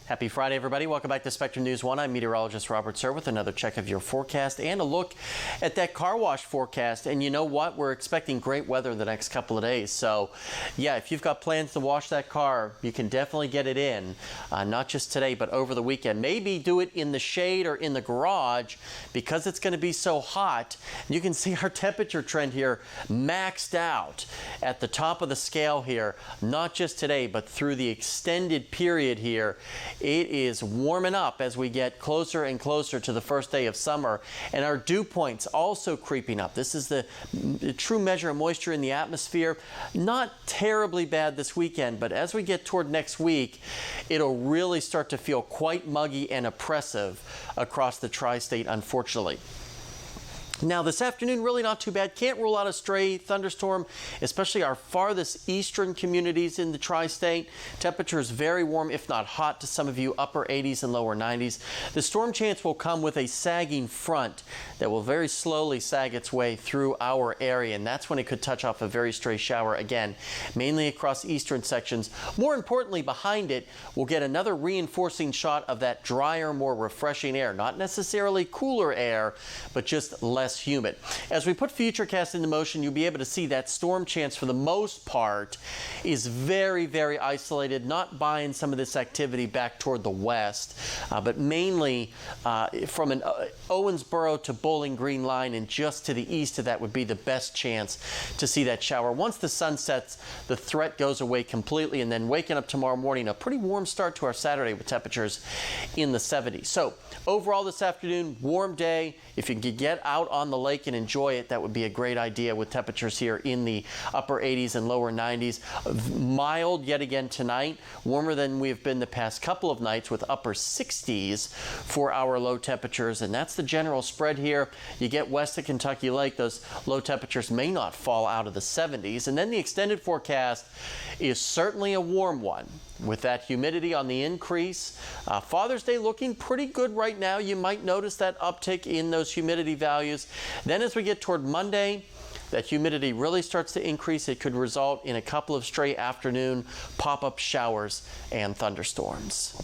Happy Friday, everybody. Welcome back to Spectrum News 1. I'm meteorologist Robert Suhr with another check of your forecast and a look at that car wash forecast. And you know what? We're expecting great weather the next couple of days. So, yeah, if you've got plans to wash that car, you can definitely get it in. Not just today, but over the weekend. Maybe do it in the shade or in the garage because it's going to be so hot. You can see our temperature trend here maxed out at the top of the scale here, not just today, but through the extended period here. It is warming up as we get closer and closer to the first day of summer, and our dew points also creeping up. This is the true measure of moisture in the atmosphere. Not terribly bad this weekend, but as we get toward next week, it'll really start to feel quite muggy and oppressive across the tri-state, unfortunately. Now this afternoon, really not too bad. Can't rule out a stray thunderstorm, especially our farthest eastern communities in the tri-state. Temperatures very warm, if not hot, to some of you, upper 80s and lower 90s. The storm chance will come with a sagging front that will very slowly sag its way through our area, and that's when it could touch off a very stray shower again, mainly across eastern sections. More importantly, behind it, we'll get another reinforcing shot of that drier, more refreshing air. Not necessarily cooler air, but just less humid. As we put Futurecast into motion, you'll be able to see that storm chance for the most part is very, very isolated, not buying some of this activity back toward the west, but mainly from an Owensboro to Bowling Green line, and just to the east of that would be the best chance to see that shower. Once the sun sets, the threat goes away completely, and then waking up tomorrow morning, a pretty warm start to our Saturday with temperatures in the 70s. So overall this afternoon, warm day. If you can get out on the lake and enjoy it, that would be a great idea with temperatures here in the upper 80s and lower 90s. Mild yet again tonight, warmer than we've been the past couple of nights with upper 60s for our low temperatures, and that's the general spread here. You get west of Kentucky Lake, those low temperatures may not fall out of the 70s, and then the extended forecast is certainly a warm one with that humidity on the increase. Father's Day looking pretty good right now. You might notice that uptick in those humidity values. Then as we get toward Monday, that humidity really starts to increase. It could result in a couple of stray afternoon pop-up showers and thunderstorms.